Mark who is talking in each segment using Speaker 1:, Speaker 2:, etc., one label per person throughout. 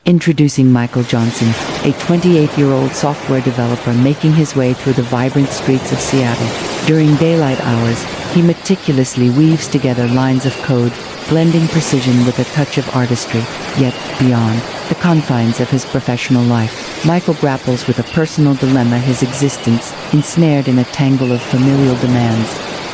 Speaker 1: Introducing Michael Johnson, a 28-year-old software developer making his way through the vibrant streets of Seattle. During daylight hours, he meticulously weaves together lines of code, blending precision with a touch of artistry. Yet, beyond the confines of his professional life, Michael grapples with a personal dilemma: his existence ensnared in a tangle of familial demands.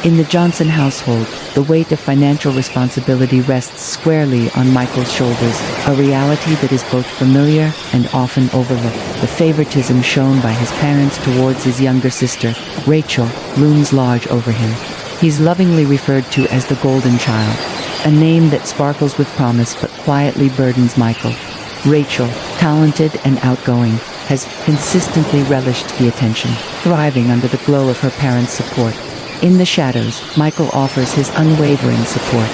Speaker 1: In the Johnson household, the weight of financial responsibility rests squarely on Michael's shoulders, a reality that is both familiar and often overlooked. The favoritism shown by his parents towards his younger sister, Rachel, looms large over him. He's lovingly referred to as the golden child, a name that sparkles with promise but quietly burdens Michael. Rachel, talented and outgoing, has consistently relished the attention, thriving under the glow of her parents' support. In the shadows, Michael offers his unwavering support,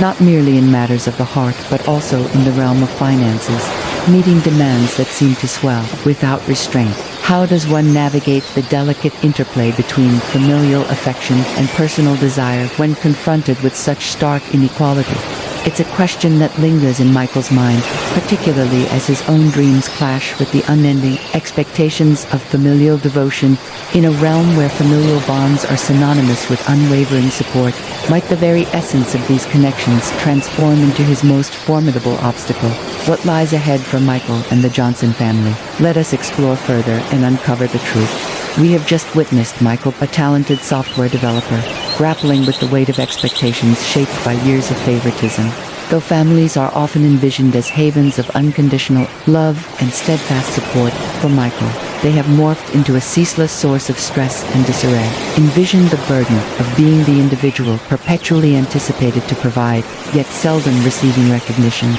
Speaker 1: not merely in matters of the heart but also in the realm of finances, meeting demands that seem to swell without restraint. How does one navigate the delicate interplay between familial affection and personal desire when confronted with such stark inequality? It's a question that lingers in Michael's mind, particularly as his own dreams clash with the unending expectations of familial devotion. In a realm where familial bonds are synonymous with unwavering support, might the very essence of these connections transform into his most formidable obstacle? What lies ahead for Michael and the Johnson family? Let us explore further and uncover the truth. We have just witnessed Michael, a talented software developer, grappling with the weight of expectations shaped by years of favoritism. Though families are often envisioned as havens of unconditional love and steadfast support, for Michael, they have morphed into a ceaseless source of stress and disarray. Envision the burden of being the individual perpetually anticipated to provide, yet seldom receiving recognition.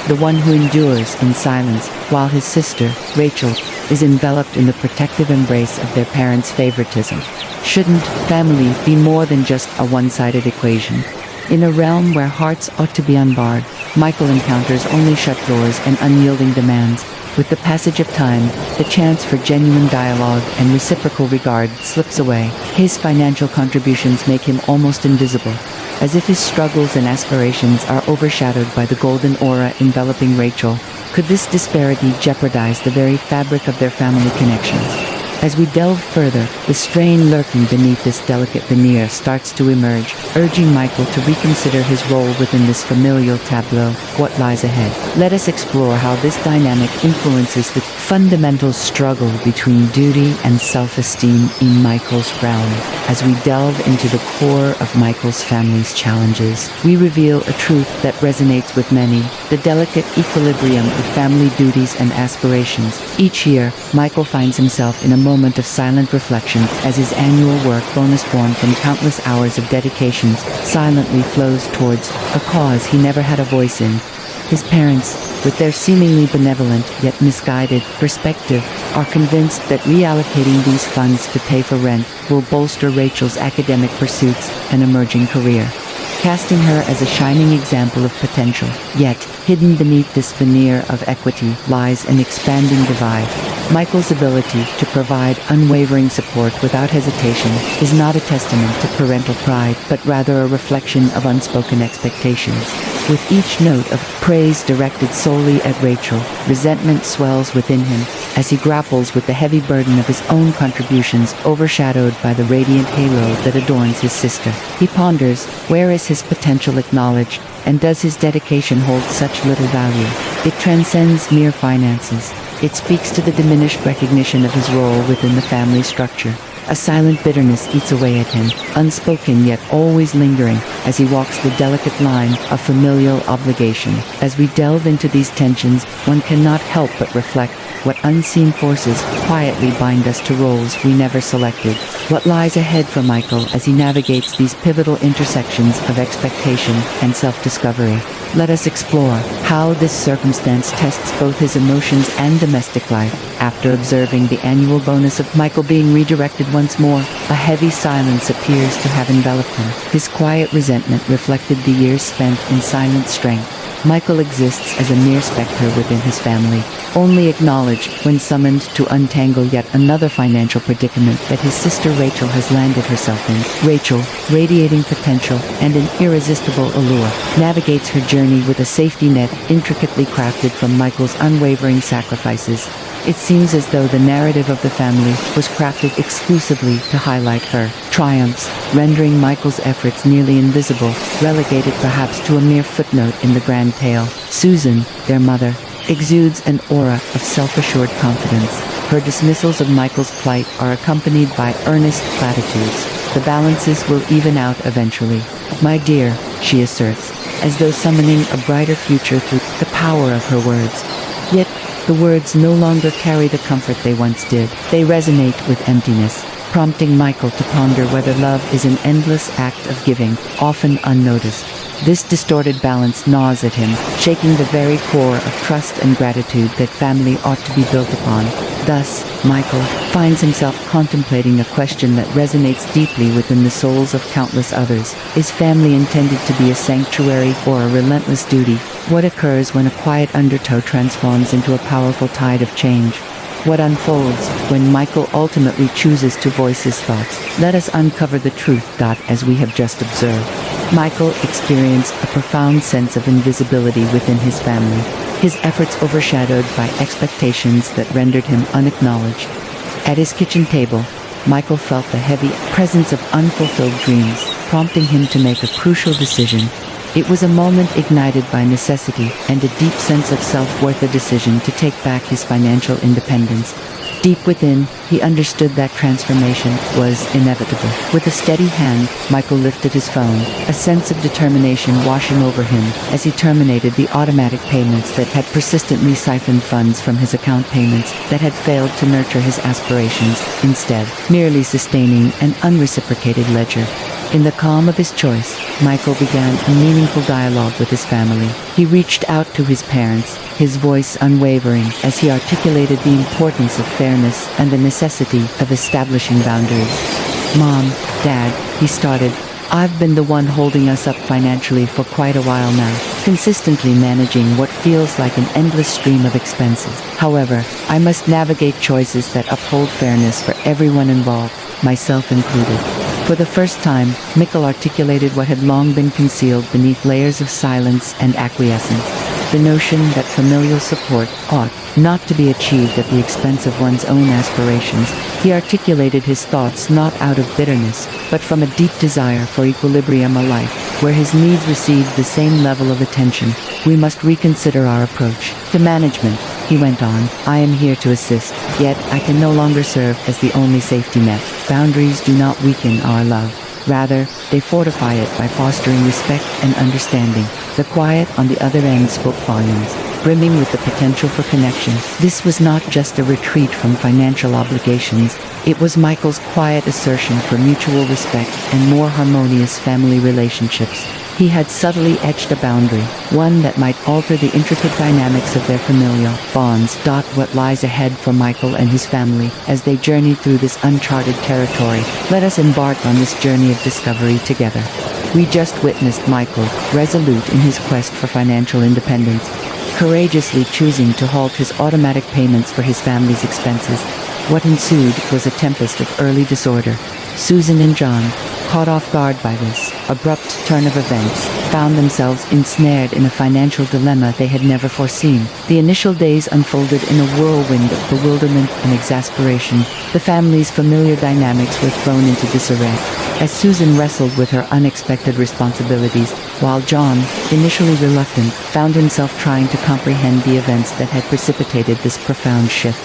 Speaker 1: The one who endures in silence, while his sister, Rachel, is enveloped in the protective embrace of their parents' favoritism. Shouldn't family be more than just a one-sided equation? In a realm where hearts ought to be unbarred, Michael encounters only shut doors and unyielding demands. With the passage of time, the chance for genuine dialogue and reciprocal regard slips away. His financial contributions make him almost invisible, as if his struggles and aspirations are overshadowed by the golden aura enveloping Rachel. Could this disparity jeopardize the very fabric of their family connections? As we delve further, the strain lurking beneath this delicate veneer starts to emerge, urging Michael to reconsider his role within this familial tableau. What lies ahead? Let us explore how this dynamic influences the fundamental struggle between duty and self-esteem in Michael's realm. As we delve into the core of Michael's family's challenges, we reveal a truth that resonates with many: the delicate equilibrium of family duties and aspirations. Each year, Michael finds himself in a moment of silent reflection as his annual work bonus form from countless hours of dedications silently flows towards a cause he never had a voice in. His parents, with their seemingly benevolent yet misguided perspective, are convinced that reallocating these funds to pay for rent will bolster Rachel's academic pursuits and emerging career, casting her as a shining example of potential. Yet, hidden beneath this veneer of equity lies an expanding divide. Michael's ability to provide unwavering support without hesitation is not a testament to parental pride, but rather a reflection of unspoken expectations. With each note of praise directed solely at Rachel, resentment swells within him as he grapples with the heavy burden of his own contributions, overshadowed by the radiant halo that adorns his sister. He ponders, where is his potential acknowledged, and does his dedication hold such little value? It transcends mere finances. It speaks to the diminished recognition of his role within the family structure. A silent bitterness eats away at him, unspoken yet always lingering, as he walks the delicate line of familial obligation. As we delve into these tensions, one cannot help but reflect what unseen forces quietly bind us to roles we never selected. What lies ahead for Michael as he navigates these pivotal intersections of expectation and self-discovery? Let us explore how this circumstance tests both his emotions and domestic life. After observing the annual bonus of Michael being redirected once more, a heavy silence appears to have enveloped him. His quiet resentment reflected the years spent in silent strength, Michael exists as a mere specter within his family, only acknowledged when summoned to untangle yet another financial predicament that his sister Rachel has landed herself in. Rachel, radiating potential and an irresistible allure, navigates her journey with a safety net intricately crafted from Michael's unwavering sacrifices. It seems as though the narrative of the family was crafted exclusively to highlight her triumphs, rendering Michael's efforts nearly invisible, relegated perhaps to a mere footnote in the grand tale. Susan, their mother, exudes an aura of self-assured confidence. Her dismissals of Michael's plight are accompanied by earnest platitudes. The balances will even out eventually. "My dear," she asserts, as though summoning a brighter future through the power of her words. Yet, the words no longer carry the comfort they once did. They resonate with emptiness, prompting Michael to ponder whether love is an endless act of giving, often unnoticed. This distorted balance gnaws at him, shaking the very core of trust and gratitude that family ought to be built upon. Thus, Michael finds himself contemplating a question that resonates deeply within the souls of countless others. Is family intended to be a sanctuary or a relentless duty? What occurs when a quiet undertow transforms into a powerful tide of change? What unfolds when Michael ultimately chooses to voice his thoughts? Let us uncover the truth. As we have just observed, Michael experienced a profound sense of invisibility within his family, his efforts overshadowed by expectations that rendered him unacknowledged. At his kitchen table, Michael felt the heavy presence of unfulfilled dreams, prompting him to make a crucial decision. It was a moment ignited by necessity and a deep sense of self-worth, a decision to take back his financial independence. Deep within, he understood that transformation was inevitable. With a steady hand, Michael lifted his phone, a sense of determination washing over him as he terminated the automatic payments that had persistently siphoned funds from his account, payments that had failed to nurture his aspirations, instead merely sustaining an unreciprocated ledger. In the calm of his choice, Michael began a meaningful dialogue with his family. He reached out to his parents, his voice unwavering as he articulated the importance of fairness and the necessity of establishing boundaries. "Mom, Dad," he started, "I've been the one holding us up financially for quite a while now, consistently managing what feels like an endless stream of expenses. However, I must navigate choices that uphold fairness for everyone involved, myself included." For the first time, Michael articulated what had long been concealed beneath layers of silence and acquiescence. The notion that familial support ought not to be achieved at the expense of one's own aspirations. He articulated his thoughts not out of bitterness, but from a deep desire for equilibrium, a life where his needs received the same level of attention. "We must reconsider our approach to management," he went on. "I am here to assist, yet I can no longer serve as the only safety net. Boundaries do not weaken our love. Rather, they fortify it by fostering respect and understanding." The quiet on the other end spoke volumes, brimming with the potential for connection. This was not just a retreat from financial obligations. It was Michael's quiet assertion for mutual respect and more harmonious family relationships. He had subtly etched a boundary, one that might alter the intricate dynamics of their familial bonds. What lies ahead for Michael and his family as they journey through this uncharted territory? Let us embark on this journey of discovery together. We just witnessed Michael, resolute in his quest for financial independence, courageously choosing to halt his automatic payments for his family's expenses. What ensued was a tempest of early disorder. Susan and John, caught off guard by this abrupt turn of events, found themselves ensnared in a financial dilemma they had never foreseen. The initial days unfolded in a whirlwind of bewilderment and exasperation. The family's familiar dynamics were thrown into disarray as Susan wrestled with her unexpected responsibilities, while John, initially reluctant, found himself trying to comprehend the events that had precipitated this profound shift.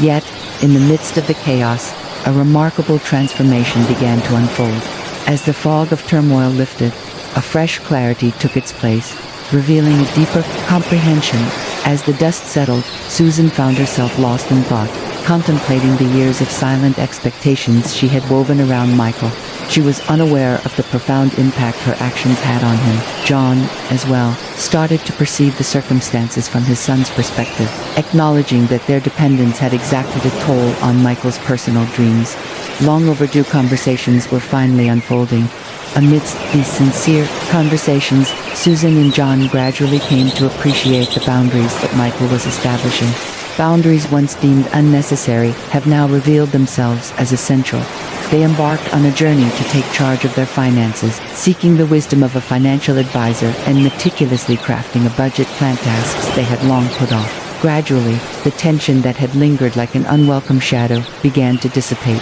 Speaker 1: Yet, in the midst of the chaos, a remarkable transformation began to unfold. As the fog of turmoil lifted, a fresh clarity took its place, revealing a deeper comprehension. As the dust settled, Susan found herself lost in thought, contemplating the years of silent expectations she had woven around Michael. She was unaware of the profound impact her actions had on him. John, as well, started to perceive the circumstances from his son's perspective, acknowledging that their dependence had exacted a toll on Michael's personal dreams. Long overdue conversations were finally unfolding, Amidst these sincere conversations, Susan and John gradually came to appreciate the boundaries that Michael was establishing. Boundaries once deemed unnecessary have now revealed themselves as essential. They embarked on a journey to take charge of their finances, seeking the wisdom of a financial advisor and meticulously crafting a budget plan tasks they had long put off. Gradually, the tension that had lingered like an unwelcome shadow began to dissipate.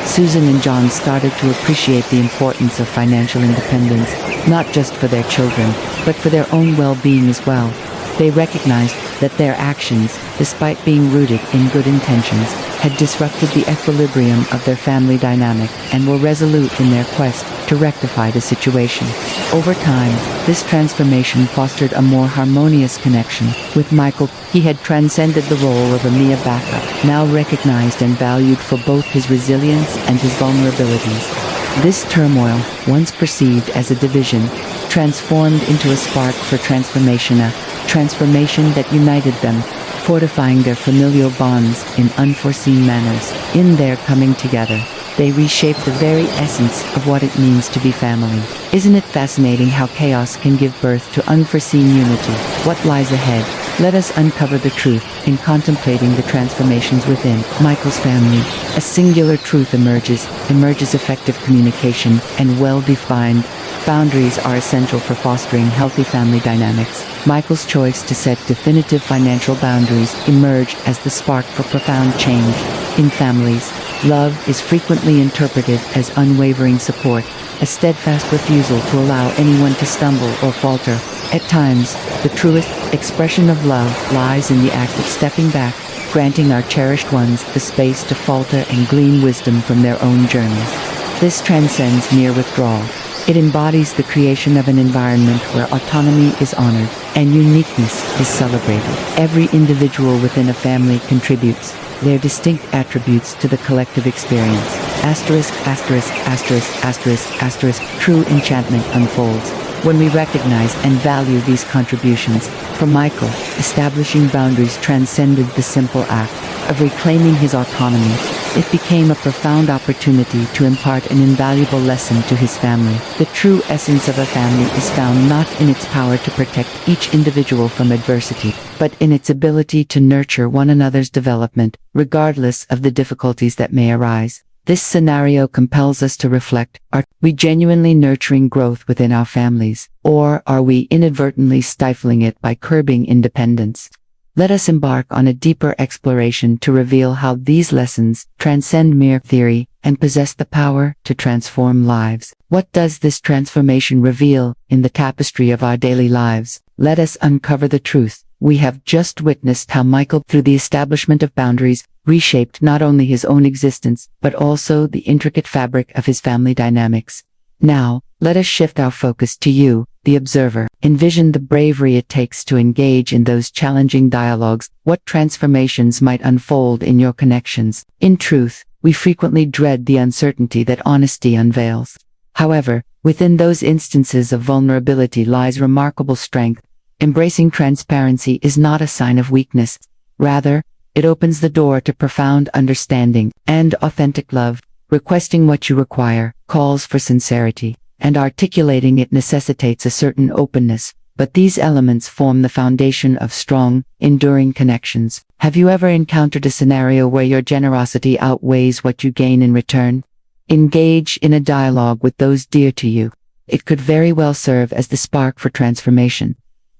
Speaker 1: Susan and John started to appreciate the importance of financial independence, not just for their children, but for their own well-being as well. They recognized that their actions, despite being rooted in good intentions, had disrupted the equilibrium of their family dynamic and were resolute in their quest to rectify the situation. Over time, this transformation fostered a more harmonious connection with Michael. He had transcended the role of a mere backup, now recognized and valued for both his resilience and his vulnerabilities. This turmoil, once perceived as a division, transformed into a spark for transformation, a transformation that united them, fortifying their familial bonds in unforeseen manners. In their coming together, they reshaped the very essence of what it means to be family. Isn't it fascinating how chaos can give birth to unforeseen unity? What lies ahead? Let us uncover the truth in contemplating the transformations within Michael's family. A singular truth emerges effective communication and well-defined boundaries are essential for fostering healthy family dynamics. Michael's choice to set definitive financial boundaries emerged as the spark for profound change. In families, love is frequently interpreted as unwavering support, a steadfast refusal to allow anyone to stumble or falter. At times, the truest expression of love lies in the act of stepping back, granting our cherished ones the space to falter and glean wisdom from their own journeys. This transcends mere withdrawal. It embodies the creation of an environment where autonomy is honored and uniqueness is celebrated. Every individual within a family contributes their distinct attributes to the collective experience. Asterisk, asterisk, asterisk, asterisk, asterisk. True enchantment unfolds when we recognize and value these contributions. For Michael, establishing boundaries transcended the simple act of reclaiming his autonomy. It became a profound opportunity to impart an invaluable lesson to his family. The true essence of a family is found not in its power to protect each individual from adversity, but in its ability to nurture one another's development, regardless of the difficulties that may arise. This scenario compels us to reflect, are we genuinely nurturing growth within our families, or are we inadvertently stifling it by curbing independence? Let us embark on a deeper exploration to reveal how these lessons transcend mere theory and possess the power to transform lives. What does this transformation reveal in the tapestry of our daily lives? Let us uncover the truth. We have just witnessed how Michael, through the establishment of boundaries, reshaped not only his own existence, but also the intricate fabric of his family dynamics. Now, let us shift our focus to you, the observer. Envision the bravery it takes to engage in those challenging dialogues. What transformations might unfold in your connections? In truth, we frequently dread the uncertainty that honesty unveils. However, within those instances of vulnerability lies remarkable strength. Embracing transparency is not a sign of weakness. Rather, it opens the door to profound understanding and authentic love. Requesting what you require calls for sincerity, and articulating it necessitates a certain openness, but these elements form the foundation of strong, enduring connections. Have you ever encountered a scenario where your generosity outweighs what you gain in return? Engage in a dialogue with those dear to you. It could very well serve as the spark for transformation.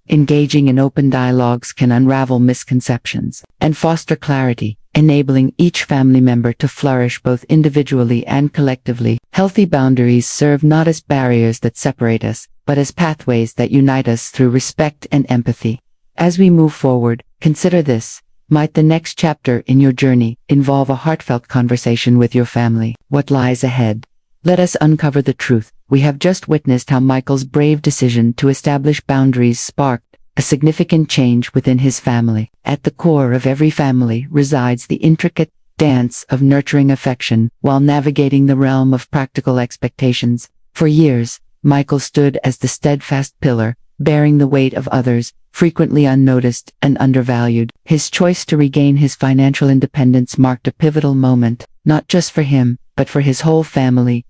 Speaker 1: Engaging in open dialogues can unravel misconceptions and foster clarity, enabling each family member to flourish both individually and collectively. Healthy boundaries serve not as barriers that separate us, but as pathways that unite us through respect and empathy. As we move forward, consider this. Might the next chapter in your journey involve a heartfelt conversation with your family? What lies ahead? Let us uncover the truth. We have just witnessed how Michael's brave decision to establish boundaries sparked a significant change within his family. At the core of every family resides the intricate dance of nurturing affection while navigating the realm of practical expectations. For years, Michael stood as the steadfast pillar, bearing the weight of others, frequently unnoticed and undervalued. His choice to regain his financial independence marked a pivotal moment, not just for him, but for his whole family.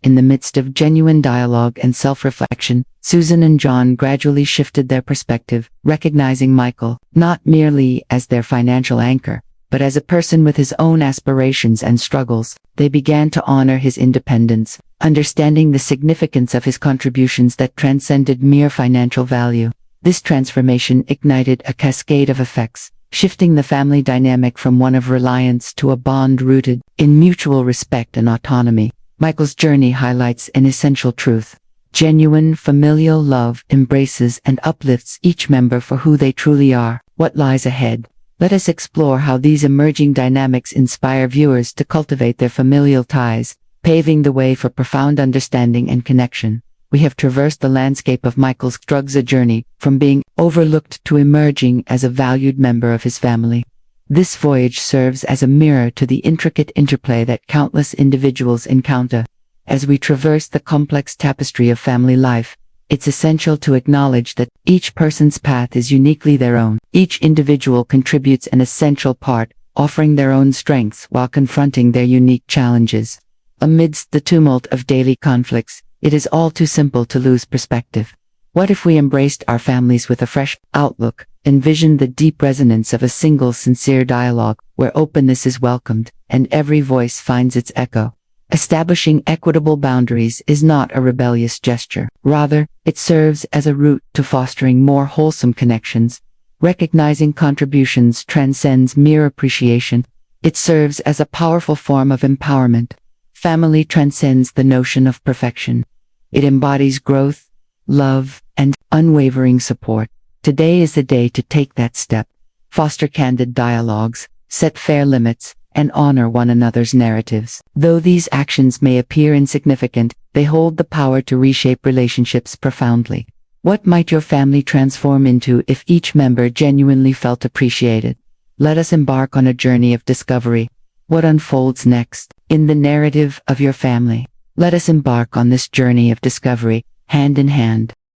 Speaker 1: In the midst of genuine dialogue and self-reflection, Susan and John gradually shifted their perspective, recognizing Michael not merely as their financial anchor, but as a person with his own aspirations and struggles. They began to honor his independence, understanding the significance of his contributions that transcended mere financial value. This transformation ignited a cascade of effects, shifting the family dynamic from one of reliance to a bond rooted in mutual respect and autonomy. Michael's journey highlights an essential truth. Genuine familial love embraces and uplifts each member for who they truly are. What lies ahead? Let us explore how these emerging dynamics inspire viewers to cultivate their familial ties, paving the way for profound understanding and connection. We have traversed the landscape of Michael's struggles journey, from being overlooked to emerging as a valued member of his family. This voyage serves as a mirror to the intricate interplay that countless individuals encounter. As we traverse the complex tapestry of family life, it's essential to acknowledge that each person's path is uniquely their own. Each individual contributes an essential part, offering their own strengths while confronting their unique challenges. Amidst the tumult of daily conflicts, it is all too simple to lose perspective. What if we embraced our families with a fresh outlook, envisioned the deep resonance of a single sincere dialogue, where openness is welcomed, and every voice finds its echo? Establishing equitable boundaries is not a rebellious gesture. Rather, it serves as a route to fostering more wholesome connections. Recognizing contributions transcends mere appreciation. It serves as a powerful form of empowerment. Family transcends the notion of perfection. It embodies growth, love, and unwavering support. Today is the day to take that step. Foster candid dialogues, set fair limits, and honor one another's narratives. Though these actions may appear insignificant, they hold the power to reshape relationships profoundly. What might your family transform into if each member genuinely felt appreciated? Let us embark on a journey of discovery. What unfolds next in the narrative of your family? Let us embark on this journey of discovery, hand in hand.